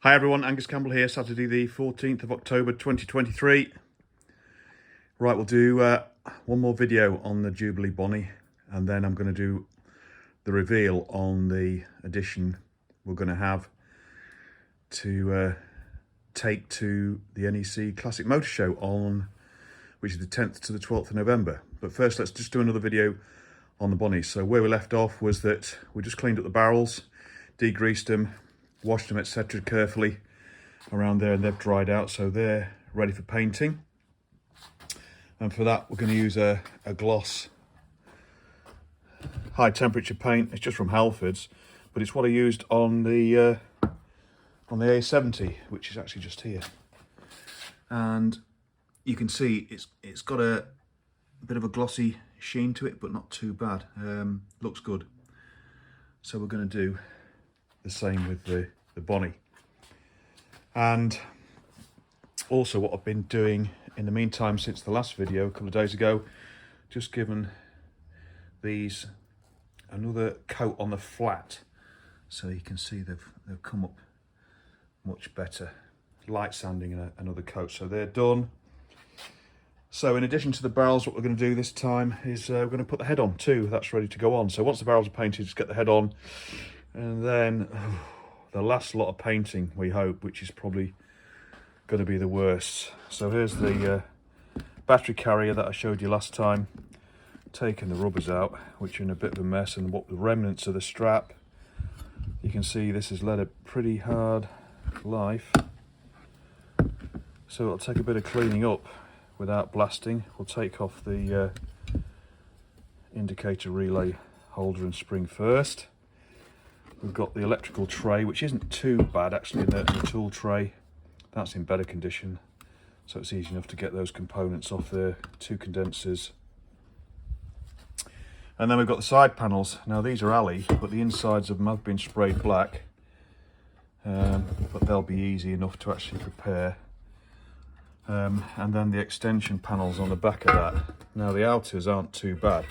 Hi everyone, Angus Campbell here, Saturday the 14th of October 2023. Right, we'll do one more video on the Jubilee Bonnie, and then I'm going to do the reveal on the addition we're going to have to take to the NEC Classic Motor Show on, which is the 10th to the 12th of November. But first, let's just do another video on the Bonnie. So where we left off was that we just cleaned up the barrels, degreased them, washed them, etc. carefully around there, and they've dried out, so they're ready for painting. And for that, we're going to use a gloss high temperature paint. It's just from Halfords, but it's what I used on the A70, which is actually just here. And you can see it's got a bit of a glossy sheen to it, but not too bad. Looks good. So we're going to do the same with the Bonnie. And also what I've been doing in the meantime since the last video a couple of days ago, just given these another coat on the flat, so you can see they've come up much better. Light sanding and another coat, so they're done. So in addition to the barrels, what we're going to do this time is we're going to put the head on too. That's ready to go on. So once the barrels are painted, just get the head on, and then the last lot of painting, we hope, which is probably going to be the worst. So here's the battery carrier that I showed you last time, taking the rubbers out, which are in a bit of a mess, and what the remnants of the strap. You can see this has led a pretty hard life, so it'll take a bit of cleaning up without blasting. We'll take off the indicator relay holder and spring first. We've got the electrical tray, which isn't too bad actually, in the tool tray. That's in better condition, so it's easy enough to get those components off there. 2 condensers. And then we've got the side panels. Now these are alley, but the insides of them have been sprayed black, but they'll be easy enough to actually prepare. And then the extension panels on the back of that. Now the outers aren't too bad,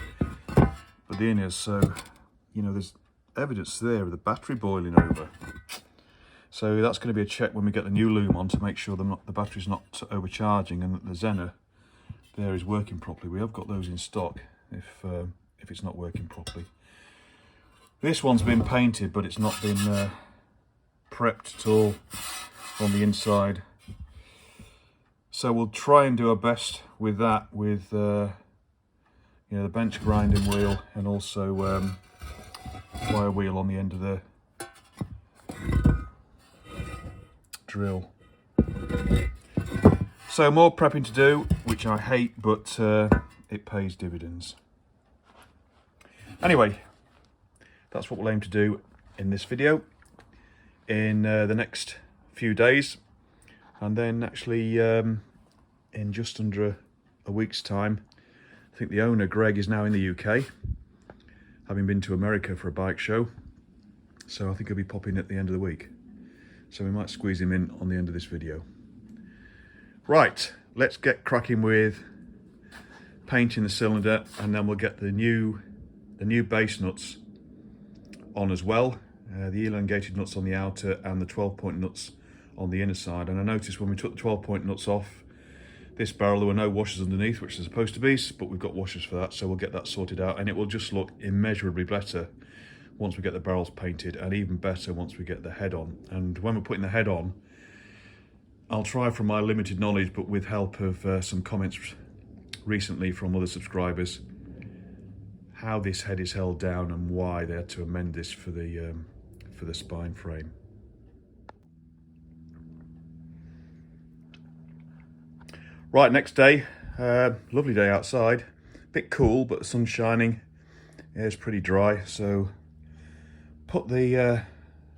but the inners, so you know, there's evidence there of the battery boiling over. So that's going to be a check when we get the new loom on, to make sure the battery's not overcharging and that the Zener there is working properly. We have got those in stock if it's not working properly. This one's been painted, but it's not been prepped at all on the inside. So we'll try and do our best with that, with you know, the bench grinding wheel, and also wire wheel on the end of the drill. So more prepping to do, which I hate, but it pays dividends. Anyway, that's what we'll aim to do in this video in the next few days, and then actually in just under a week's time. I think the owner, Greg, is now in the UK, having been to America for a bike show, so I think he'll be popping at the end of the week. So we might squeeze him in on the end of this video. Right, let's get cracking with painting the cylinder, and then we'll get the new base nuts on as well. The elongated nuts on the outer and the 12-point nuts on the inner side. And I noticed when we took the 12-point nuts off this barrel, there were no washers underneath, which is supposed to be, but we've got washers for that, so we'll get that sorted out, and it will just look immeasurably better once we get the barrels painted, and even better once we get the head on. And when we're putting the head on, I'll try, from my limited knowledge, but with help of some comments recently from other subscribers, how this head is held down and why they had to amend this for the spine frame. Right, next day, lovely day outside, bit cool, but the sun's shining. Yeah, it's pretty dry, so put the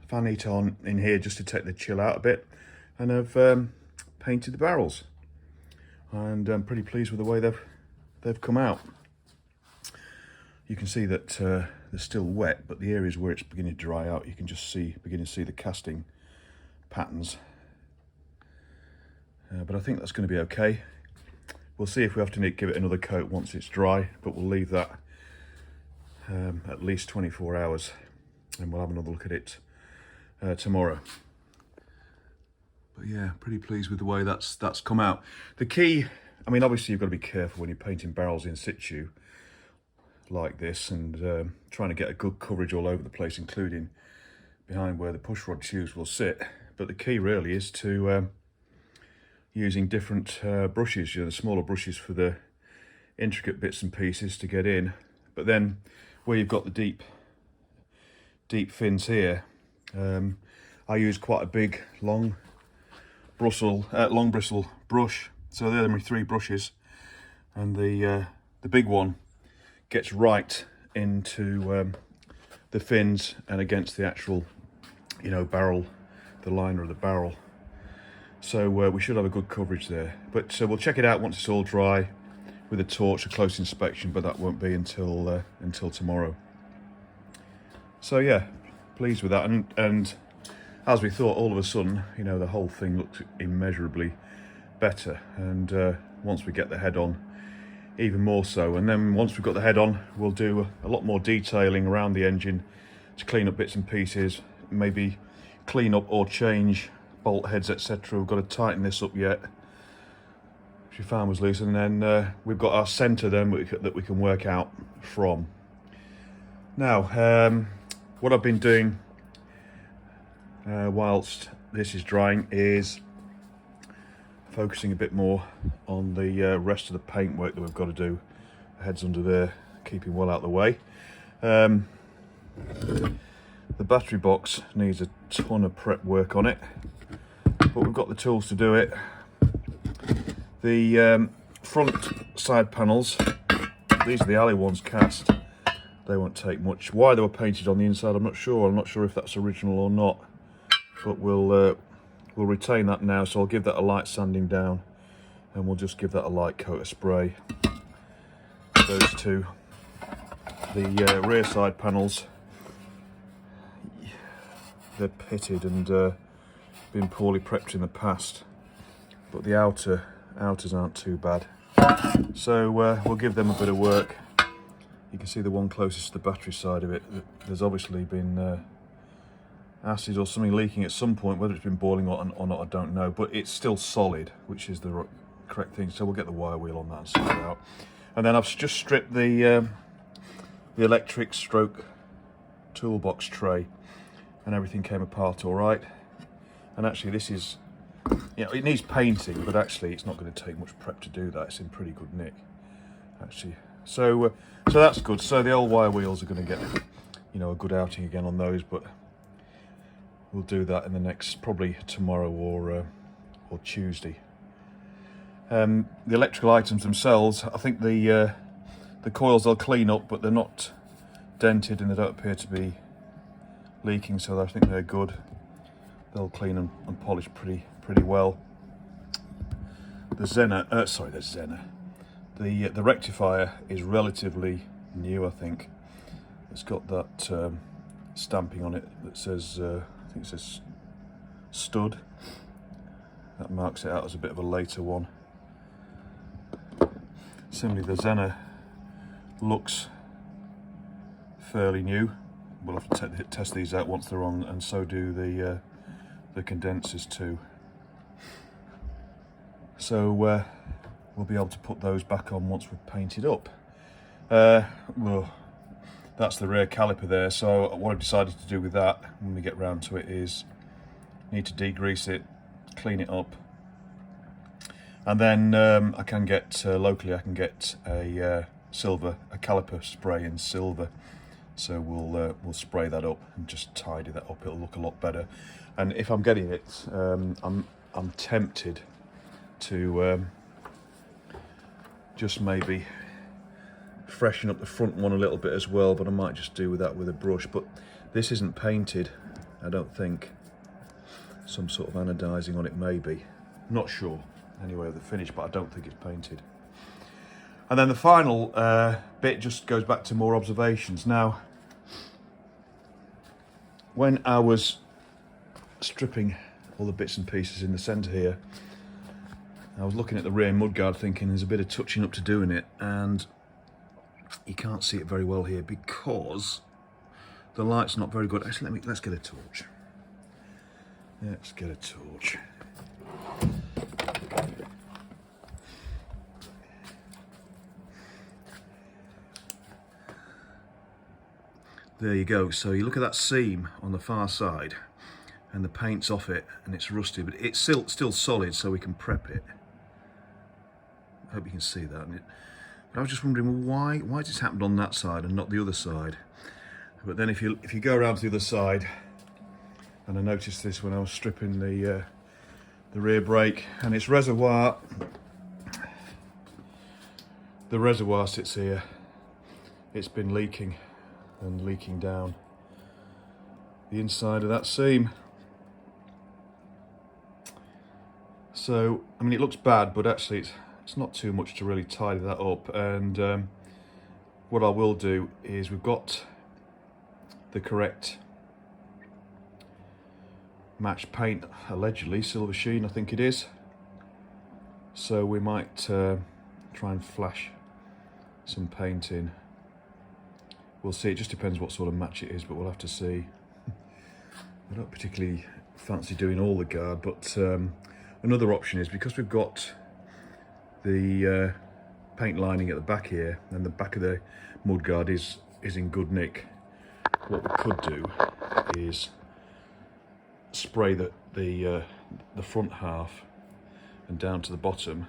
fan heat on in here just to take the chill out a bit, and I've painted the barrels, and I'm pretty pleased with the way they've come out. You can see that they're still wet, but the areas where it's beginning to dry out, you can just begin to see the casting patterns. But I think that's going to be okay. We'll see if we have to give it another coat once it's dry, but we'll leave that at least 24 hours, and we'll have another look at it tomorrow. But yeah, pretty pleased with the way that's come out. The key, I mean, obviously you've got to be careful when you're painting barrels in situ like this, and trying to get a good coverage all over the place, including behind where the push rod tubes will sit. But the key really is to using different brushes, the smaller brushes for the intricate bits and pieces to get in. But then where you've got the deep fins here, I use quite a big long bristle brush. So they're my 3 brushes, and the big one gets right into the fins and against the actual, barrel, the liner of the barrel. So we should have a good coverage there. But we'll check it out once it's all dry with a torch, a close inspection, but that won't be until tomorrow. So yeah, pleased with that. And as we thought, all of a sudden, the whole thing looks immeasurably better. And once we get the head on, even more so. And then once we've got the head on, we'll do a lot more detailing around the engine to clean up bits and pieces, maybe clean up or change bolt heads, etc. We've got to tighten this up yet, which we found was loose. And then we've got our centre then that we can work out from. Now, what I've been doing whilst this is drying is focusing a bit more on the rest of the paint work that we've got to do. The head's under there, keeping well out of the way. The battery box needs a ton of prep work on it, but we've got the tools to do it. The front side panels, these are the alley ones cast. They won't take much. Why they were painted on the inside, I'm not sure. I'm not sure if that's original or not, but we'll retain that now. So I'll give that a light sanding down, and we'll just give that a light coat of spray. Those two. The rear side panels, they're pitted and been poorly prepped in the past, but the outers aren't too bad. So we'll give them a bit of work. You can see the one closest to the battery side of it. There's obviously been acid or something leaking at some point. Whether it's been boiling or not, I don't know, but it's still solid, which is the correct thing. So we'll get the wire wheel on that and sort it out. And then I've just stripped the electric stroke toolbox tray, and everything came apart all right. And actually this is, it needs painting, but actually it's not going to take much prep to do that. It's in pretty good nick, actually. So that's good. So the old wire wheels are going to get, a good outing again on those, but we'll do that in the next, probably tomorrow or Tuesday. The electrical items themselves, I think the coils I'll clean up, but they're not dented and they don't appear to be leaking, so I think they're good. They'll clean and polish pretty well. The rectifier is relatively new, I think. It's got that stamping on it that says, I think it says stud. That marks it out as a bit of a later one. Similarly, the Zenner looks fairly new. We'll have to test these out once they're on, and so do the condensers too. So we'll be able to put those back on once we've painted up. Well, that's the rear caliper there. So what I've decided to do with that when we get round to it is need to degrease it, clean it up, and then I can get locally I can get a caliper spray in silver. So we'll spray that up and just tidy that up. It'll look a lot better. And if I'm getting it, I'm tempted to just maybe freshen up the front one a little bit as well, but I might just do with that with a brush. But this isn't painted, I don't think. Some sort of anodizing on it maybe, not sure anyway of the finish, but I don't think it's painted. And then the final bit just goes back to more observations. Now, when I was stripping all the bits and pieces in the centre here, I was looking at the rear mudguard thinking there's a bit of touching up to do in it, and you can't see it very well here because the light's not very good. Actually, let's get a torch. Let's get a torch. There you go. So you look at that seam on the far side and the paint's off it and it's rusty, but it's still solid, so we can prep it. I hope you can see that. But I was just wondering, well, why has this happened on that side and not the other side? But then if you go around to the other side, and I noticed this when I was stripping the rear brake, and its reservoir, the reservoir sits here. It's been leaking and leaking down the inside of that seam. So, I mean, it looks bad, but actually it's not too much to really tidy that up. And what I will do is, we've got the correct match paint, allegedly Silver Sheen, I think it is. So we might try and flash some paint in. We'll see, it just depends what sort of match it is, but we'll have to see. I don't particularly fancy doing all the guard, but another option is, because we've got the paint lining at the back here, and the back of the mudguard is in good nick, what we could do is spray the front half and down to the bottom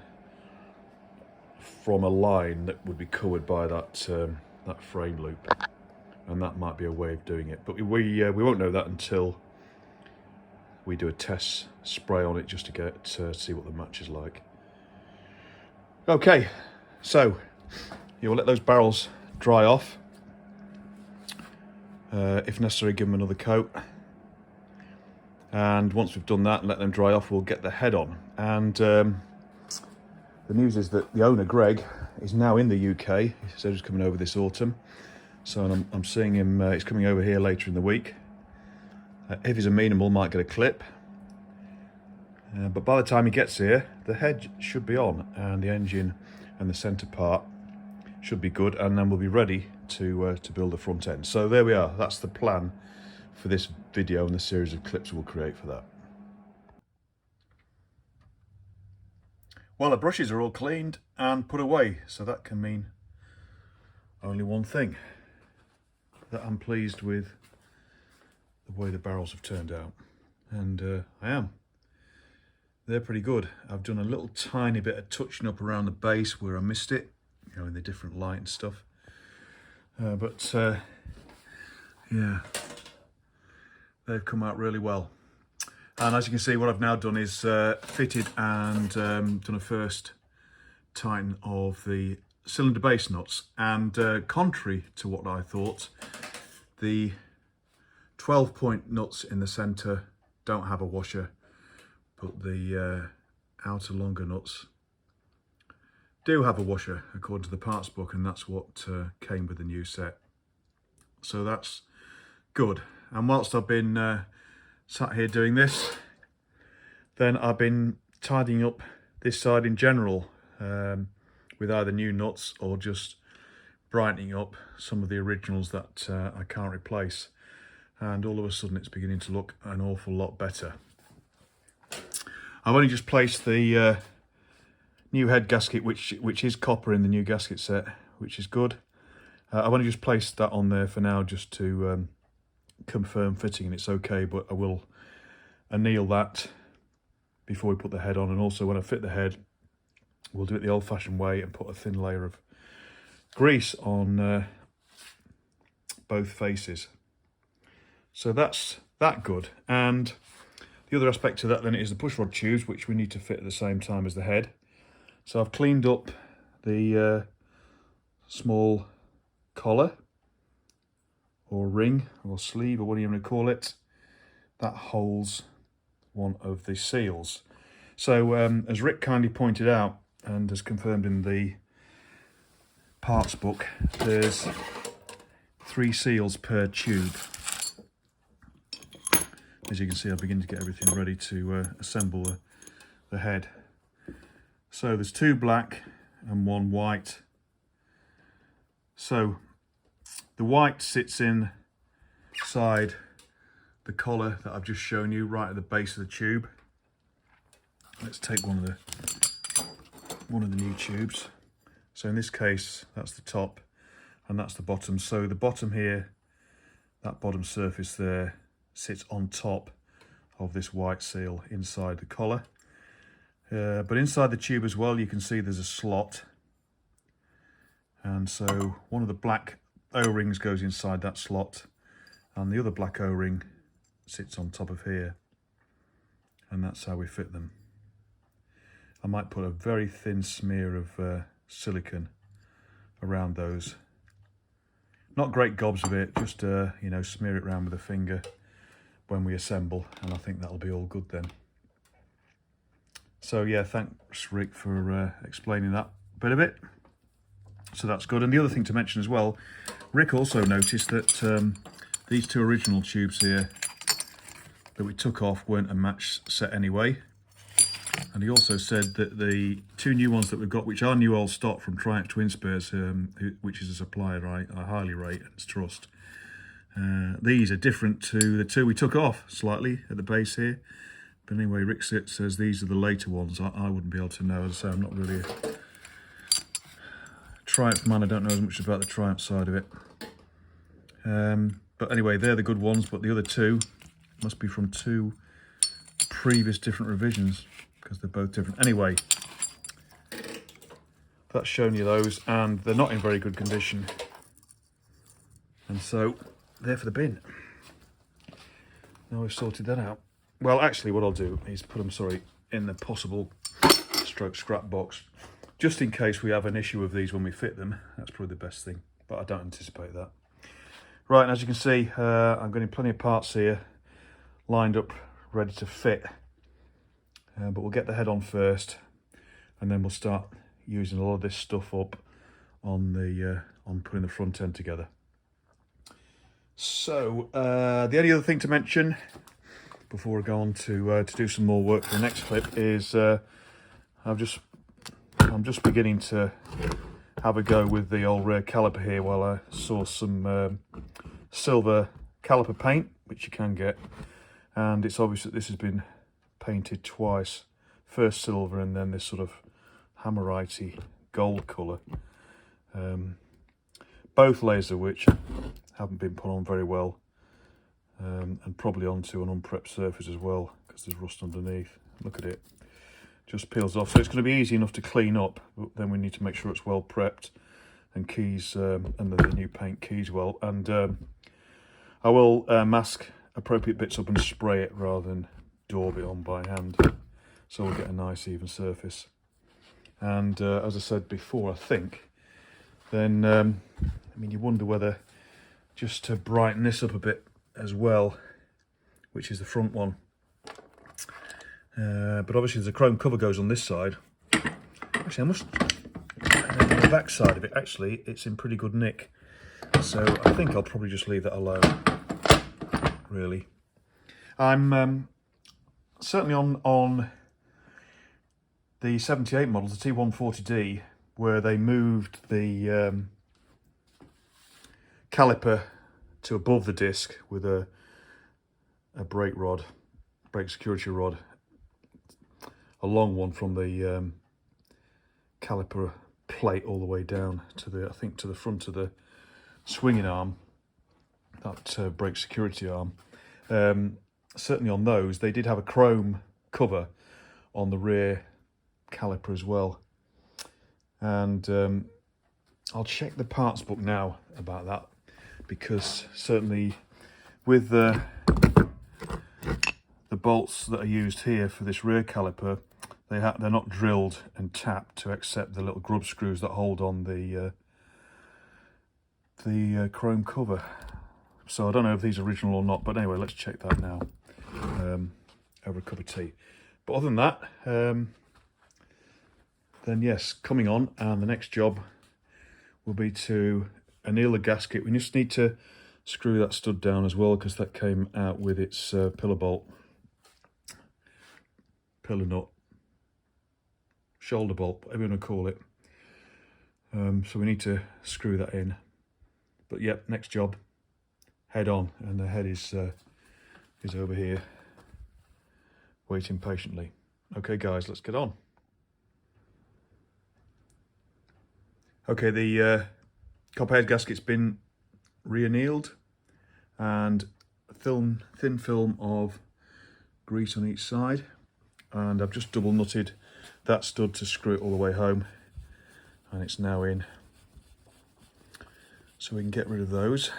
from a line that would be covered by that that frame loop, and that might be a way of doing it. But we won't know that until we do a test spray on it, just to get see what the match is like. Okay, so you will let those barrels dry off. If necessary, give them another coat. And once we've done that and let them dry off, we'll get the head on. And the news is that the owner, Greg, is now in the UK. He said he's coming over this autumn. So I'm seeing him, he's coming over here later in the week. If he's amenable, might get a clip. But by the time he gets here, the head should be on, and the engine and the centre part should be good, and then we'll be ready to build the front end. So there we are. That's the plan for this video and the series of clips we'll create for that. Well, the brushes are all cleaned and put away, so that can mean only one thing: that I'm pleased with the way the barrels have turned out. And I am. They're pretty good. I've done a little tiny bit of touching up around the base where I missed it, you know, in the different light and stuff. Yeah, they've come out really well. And as you can see, what I've now done is fitted and done a first tighten of the cylinder base nuts. And contrary to what I thought, the 12-point nuts in the centre don't have a washer, but the outer longer nuts do have a washer according to the parts book, and that's what came with the new set. So that's good. And whilst I've been sat here doing this, then I've been tidying up this side in general with either new nuts or just brightening up some of the originals that I can't replace. And all of a sudden it's beginning to look an awful lot better. I've only just placed the new head gasket, which is copper in the new gasket set, which is good. I've only just placed that on there for now, just to confirm fitting and it's okay, but I will anneal that before we put the head on. And also when I fit the head, we'll do it the old-fashioned way and put a thin layer of grease on both faces. So that's that good. And the other aspect to that then is the pushrod tubes, which we need to fit at the same time as the head. So I've cleaned up the small collar or ring or sleeve or whatever you want to call it that holds one of the seals. So as Rick kindly pointed out and has confirmed in the parts book, there's 3 seals per tube. As you can see, I begin to get everything ready to assemble the head. So there's 2 black and 1 white. So the white sits inside the collar that I've just shown you right at the base of the tube. Let's take one of the new tubes. So in this case, that's the top and that's the bottom. So the bottom here, that bottom surface there, sits on top of this white seal inside the collar. But inside the tube as well, you can see there's a slot. And so one of the black O-rings goes inside that slot and the other black O-ring sits on top of here. And that's how we fit them. I might put a very thin smear of silicone around those. Not great gobs of it, just you know, smear it around with a finger when we assemble, and I think that'll be all good then. So yeah, thanks Rick for explaining that bit of it. So that's good. And the other thing to mention as well, Rick also noticed that these two original tubes here that we took off weren't a match set anyway. And he also said that the two new ones that we've got, which are new old stock from Triumph Twin Spurs, which is a supplier I highly rate and trust, these are different to the two we took off slightly at the base here. But anyway, Rick says these are the later ones. I wouldn't be able to know, as I say, I'm not really a Triumph man. I don't know as much about the Triumph side of it. But anyway, they're the good ones, but the other two must be from two previous different revisions, because they're both different. Anyway, that's shown you those, and they're not in very good condition, and so they're for the bin. Now we've sorted that out. Well, actually what I'll do is put them, in the possible stroke scrap box, just in case we have an issue with these when we fit them. That's probably the best thing, but I don't anticipate that. Right, and as you can see, I'm getting plenty of parts here lined up, ready to fit. But we'll get the head on first, and then we'll start using a lot of this stuff up on putting the front end together. So the only other thing to mention before I go on to do some more work for the next clip is I'm just beginning to have a go with the old rear caliper here while I source some silver caliper paint, which you can get, and it's obvious that this has been painted twice, first silver and then this sort of hammerite gold colour, both layers of which haven't been put on very well, and probably onto an unprepped surface as well, because there's rust underneath. Look at it, just peels off. So it's going to be easy enough to clean up, but then we need to make sure it's well prepped and keys, and the new paint keys well. And I will mask appropriate bits up and spray it rather than daub it on by hand, so we'll get a nice even surface. And as I said before, I think then I mean, you wonder whether just to brighten this up a bit as well, which is the front one, but obviously the chrome cover goes on this side. Actually, I must, and then the back side of it, actually it's in pretty good nick, so I think I'll probably just leave that alone, really. I'm certainly on the 78 models, the T140D, where they moved the caliper to above the disc with a brake security rod, a long one from the caliper plate all the way down to the, I think, to the front of the swinging arm, that brake security arm. Certainly on those, they did have a chrome cover on the rear caliper as well. And I'll check the parts book now about that, because certainly with the bolts that are used here for this rear caliper, they're not drilled and tapped to accept the little grub screws that hold on the chrome cover. So I don't know if these are original or not, but anyway, let's check that now over a cup of tea. But other than that, then yes, coming on, and the next job will be to anneal the gasket. We just need to screw that stud down as well, because that came out with its pillar bolt, pillar nut, shoulder bolt, whatever you want to call it. So we need to screw that in. But yep, next job, head on, and the head is is over here, waiting patiently. Okay guys, let's get on. Okay, the copper head gasket's been re-annealed, and a thin film of grease on each side, and I've just double nutted that stud to screw it all the way home, and it's now in. So we can get rid of those.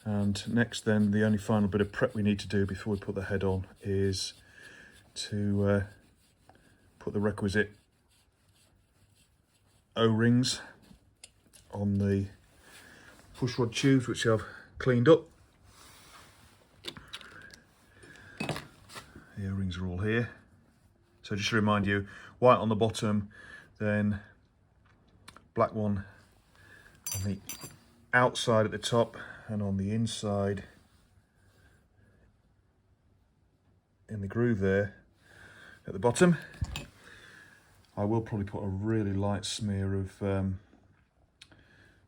And next then, the only final bit of prep we need to do before we put the head on is to put the requisite O-rings on the pushrod tubes, which I've cleaned up. The O-rings are all here. So just to remind you, white on the bottom, then black one on the outside at the top, and on the inside in the groove there at the bottom. I will probably put a really light smear of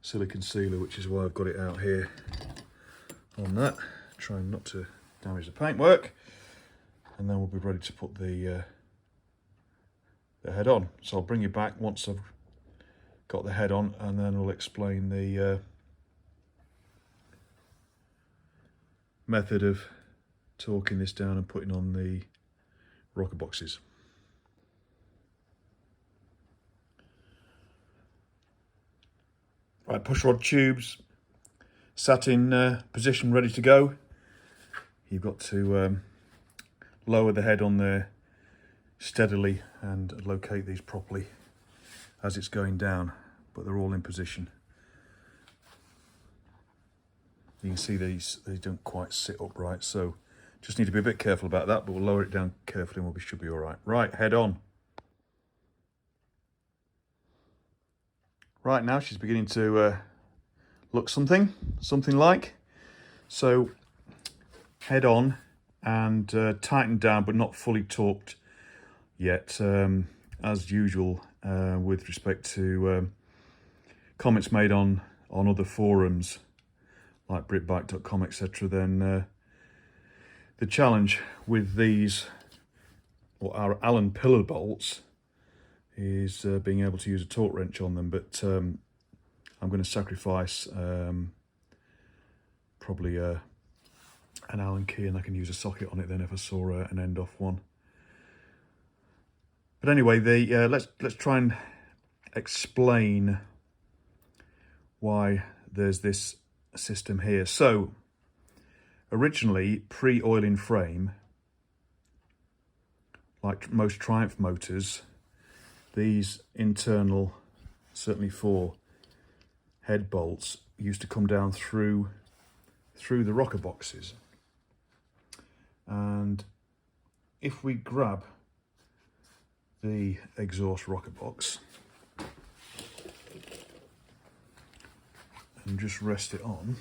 silicone sealer, which is why I've got it out here on that, trying not to damage the paintwork, and then we'll be ready to put the head on. So I'll bring you back once I've got the head on, and then we'll explain the method of torquing this down and putting on the rocker boxes. Right, pushrod tubes sat in position, ready to go. You've got to lower the head on there steadily and locate these properly as it's going down, but they're all in position. You can see they don't quite sit upright, so just need to be a bit careful about that, but we'll lower it down carefully and we should be all right. Right, head on. Right, now she's beginning to look something like. So head on and tightened down, but not fully torqued yet, as usual with respect to comments made on other forums like Britbike.com, etc. Then the challenge with these, or our Allen pillar bolts, is being able to use a torque wrench on them, but I'm going to sacrifice probably an Allen key, and I can use a socket on it then if I saw an end off one. But anyway, let's try and explain why there's this system here. So originally, pre-oiling frame, like most Triumph motors, these internal, certainly 4 head bolts, used to come down through the rocker boxes. And if we grab the exhaust rocker box and just rest it on,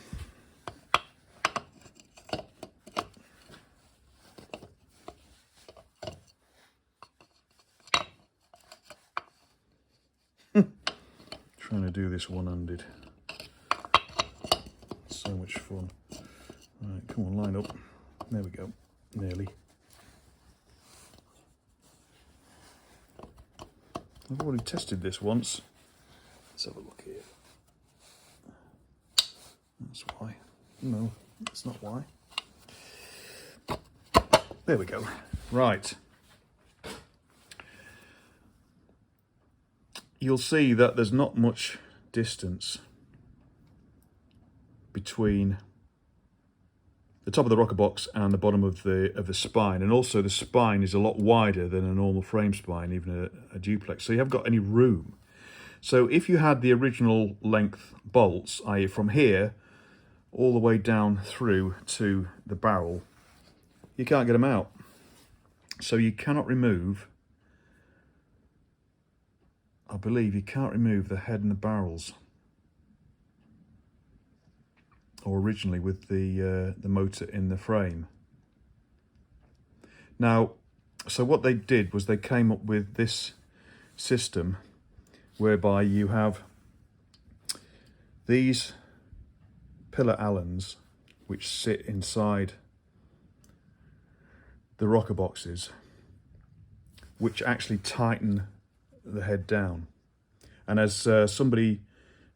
trying to do this one-handed, so much fun. Right, come on, line up. There we go, nearly. I've already tested this once. Let's have a look here. That's why. No, that's not why. There we go. Right. You'll see that there's not much distance between the top of the rocker box and the bottom of the spine, and also the spine is a lot wider than a normal frame spine, even a duplex, so you haven't got any room. So if you had the original length bolts, i.e. from here all the way down through to the barrel, you can't get them out. So you cannot remove, I believe you can't remove the head and the barrels, or originally with the motor in the frame. Now, so what they did was they came up with this system whereby you have these pillar Allens which sit inside the rocker boxes, which actually tighten the head down. And as somebody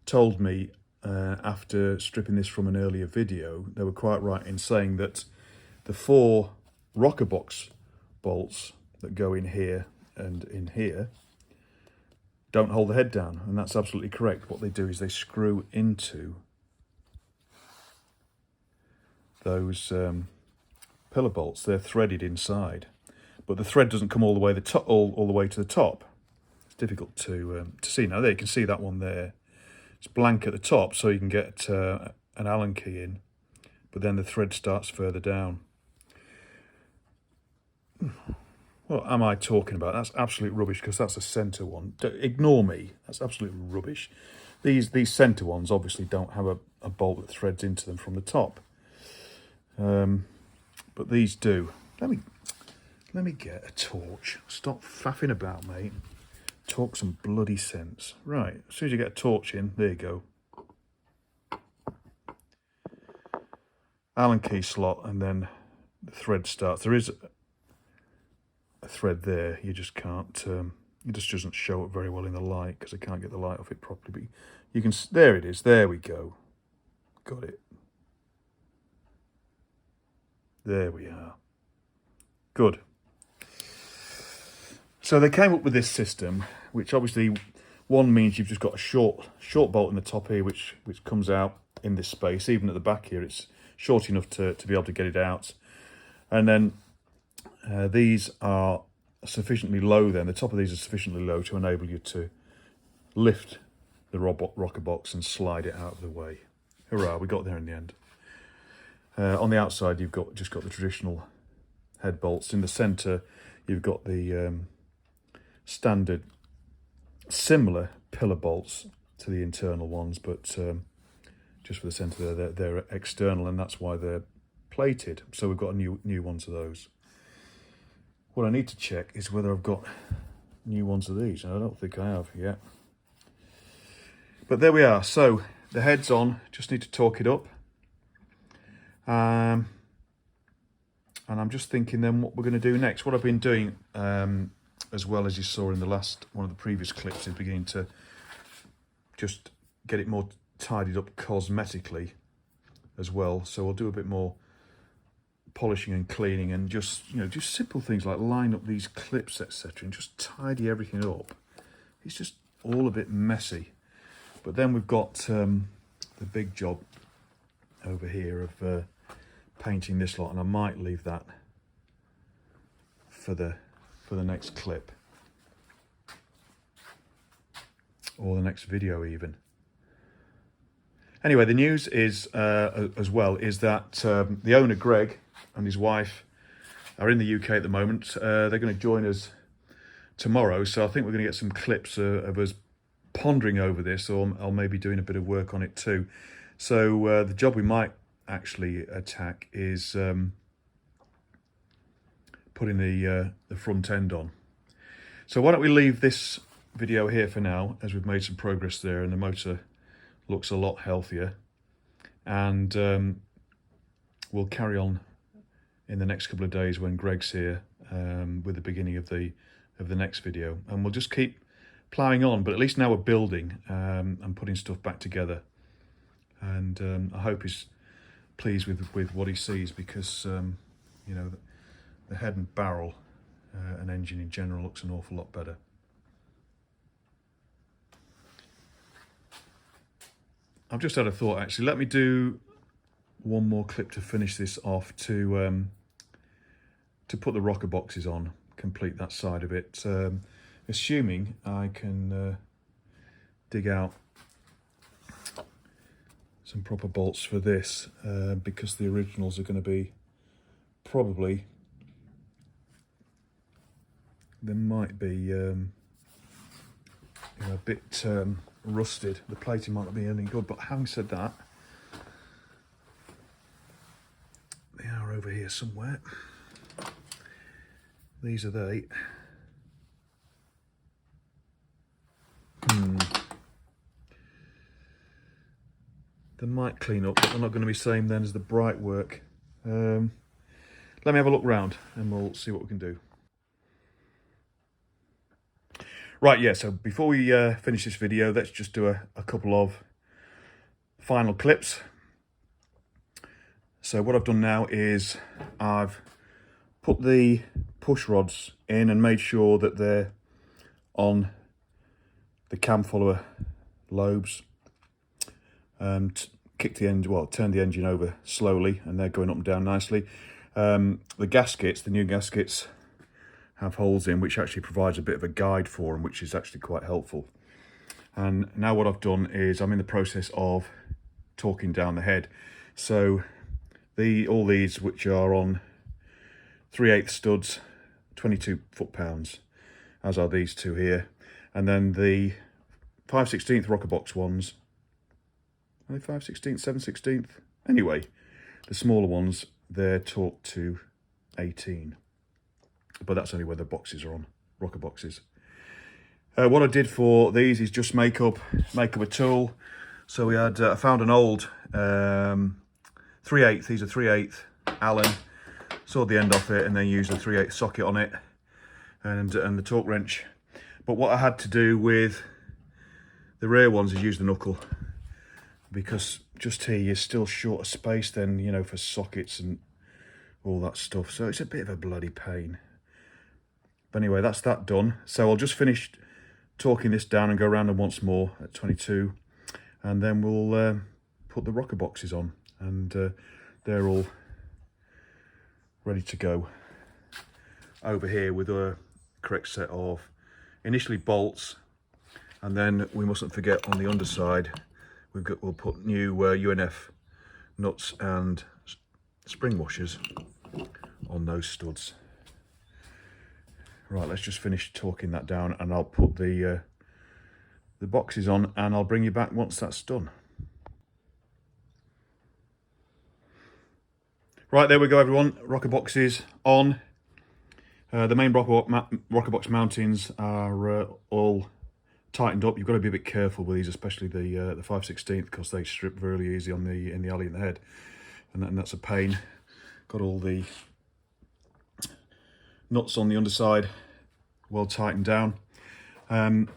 told me after stripping this from an earlier video, they were quite right in saying that the 4 rocker box bolts that go in here and in here don't hold the head down, and that's absolutely correct. What they do is they screw into those pillar bolts. They're threaded inside, but the thread doesn't come all the way all the way to the top. It's difficult to see. Now there you can see that one there. It's blank at the top, so you can get an Allen key in, but then the thread starts further down. What am I talking about? That's absolute rubbish, because that's a centre one. Ignore me. That's absolute rubbish. These centre ones obviously don't have a bolt that threads into them from the top, but these do. Let me get a torch. Stop faffing about, mate. Talk some bloody sense. Right, as soon as you get a torch in, there you go. Allen key slot, and then the thread starts. There is a thread there, you just can't, it just doesn't show up very well in the light because I can't get the light off it properly, but you can, there it is, there we go. Got it. There we are. Good. So they came up with this system, which obviously one means you've just got a short bolt in the top here, which comes out in this space. Even at the back here, it's short enough to be able to get it out. And then these are sufficiently low then. The top of these are sufficiently low to enable you to lift the rocker box and slide it out of the way. Hurrah, we got there in the end. On the outside, you've just got the traditional head bolts. In the centre, you've got the standard, similar pillar bolts to the internal ones, but just for the centre there, they're external, and that's why they're plated. So we've got a new ones of those. What I need to check is whether I've got new ones of these, and I don't think I have yet. But there we are. So the head's on, just need to torque it up. And I'm just thinking then what we're going to do next. What I've been doing, as well, as you saw in the last one of the previous clips, is beginning to just get it more tidied up cosmetically as well. So I'll do a bit more polishing and cleaning, and just simple things like line up these clips, etc., and just tidy everything up. It's just all a bit messy. But then we've got the big job over here of painting this lot, and I might leave that for the next clip, or the next video even. Anyway, the news is as well is that the owner Greg and his wife are in the UK at the moment. They're going to join us tomorrow, so I think we're going to get some clips of us pondering over this, or maybe doing a bit of work on it too. So the job we might actually attack is putting the front end on. So why don't we leave this video here for now, as we've made some progress there and the motor looks a lot healthier, and we'll carry on in the next couple of days when Greg's here with the beginning of the next video, and we'll just keep ploughing on. But at least now we're building and putting stuff back together, and I hope he's pleased with what he sees, because the head and barrel and engine in general looks an awful lot better. I've just had a thought, actually. Let me do one more clip to finish this off, to put the rocker boxes on, complete that side of it, assuming I can dig out some proper bolts for this, because the originals are going to be probably, they might be a bit rusted. The plating might not be any good, but having said that, they are over here somewhere. These are they. They might clean up, but they're not going to be same then as the bright work. let me have a look round and we'll see what we can do. Right, yeah, so before we finish this video, let's just do a couple of final clips. So what I've done now is I've put the push rods in and made sure that they're on the cam follower lobes, and kicked the engine, well, turned the engine over slowly, and they're going up and down nicely. The gaskets, the new gaskets, have holes in, which actually provides a bit of a guide for them, which is actually quite helpful. And now what I've done is I'm in the process of torquing down the head. So all these, which are on 3/8 studs, 22 foot-pounds, as are these two here. And then the 5/16 rocker box ones, are they 5/16, 7/16? Anyway, the smaller ones, they're torqued to 18. But that's only where the boxes are on, rocker boxes. What I did for these is just make up a tool. So we had, I found an old 3/8, these are 3/8 Allen, sawed the end off it and then used a 3/8 socket on it and the torque wrench. But what I had to do with the rear ones is use the knuckle, because just here you're still short of space then, you know, for sockets and all that stuff. So it's a bit of a bloody pain. But anyway, that's that done. So I'll just finish torquing this down and go around them once more at 22. And then we'll put the rocker boxes on. And they're all ready to go. Over here with a correct set of initially bolts. And then we mustn't forget on the underside, we'll put new UNF nuts and spring washers on those studs. Right, let's just finish torquing that down and I'll put the boxes on and I'll bring you back once that's done. Right, there we go everyone, rocker boxes on. The main rocker box mountings are all tightened up. You've got to be a bit careful with these, especially the 5/16, because they strip really easy on in the alley in the head, and that's a pain. Got all the nuts on the underside well tightened down. I've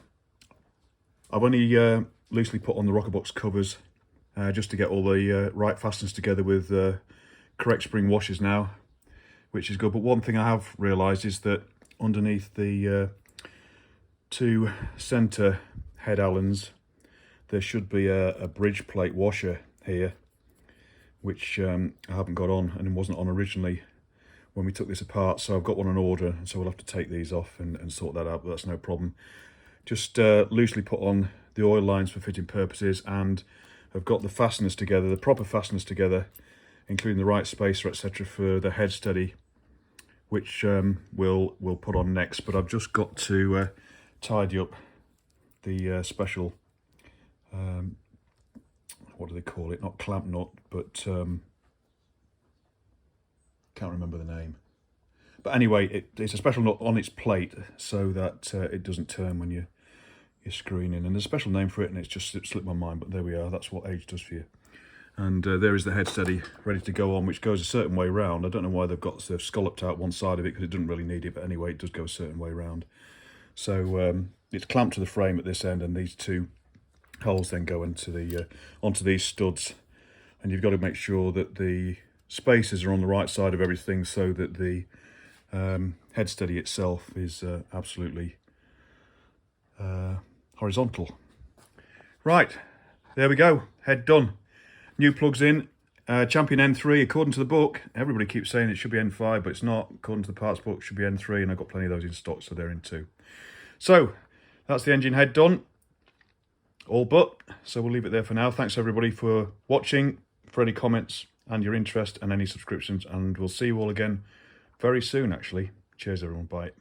only loosely put on the rocker box covers just to get all the right fasteners together with correct spring washers now, which is good. But one thing I have realised is that underneath the two centre head Allens, there should be a bridge plate washer here, which I haven't got on and wasn't on originally when we took this apart. So I've got one on order, so we'll have to take these off and sort that out, but that's no problem. Just loosely put on the oil lines for fitting purposes, and I've got the fasteners together, the proper fasteners together, including the right spacer, etc., for the head steady, which we'll put on next. But I've just got to tidy up the special, what do they call it? Not clamp nut, but can't remember the name. But anyway, it's a special nut on its plate so that it doesn't turn when you're screwing in. And there's a special name for it, and it's just slipped my mind. But there we are. That's what age does for you. And there is the head steady ready to go on, which goes a certain way round. I don't know why they've scalloped out one side of it, because it doesn't really need it. But anyway, it does go a certain way round. So it's clamped to the frame at this end, and these two holes then go into onto these studs. And you've got to make sure that the spacers are on the right side of everything, so that the head steady itself is absolutely horizontal. Right, there we go, head done. New plugs in, Champion N3, according to the book. Everybody keeps saying it should be N5, but it's not. According to the parts book, it should be N3, and I've got plenty of those in stock, so they're in too. So that's the engine head done, all but. So we'll leave it there for now. Thanks everybody for watching, for any comments and your interest and any subscriptions, and we'll see you all again very soon actually. Cheers everyone, bye.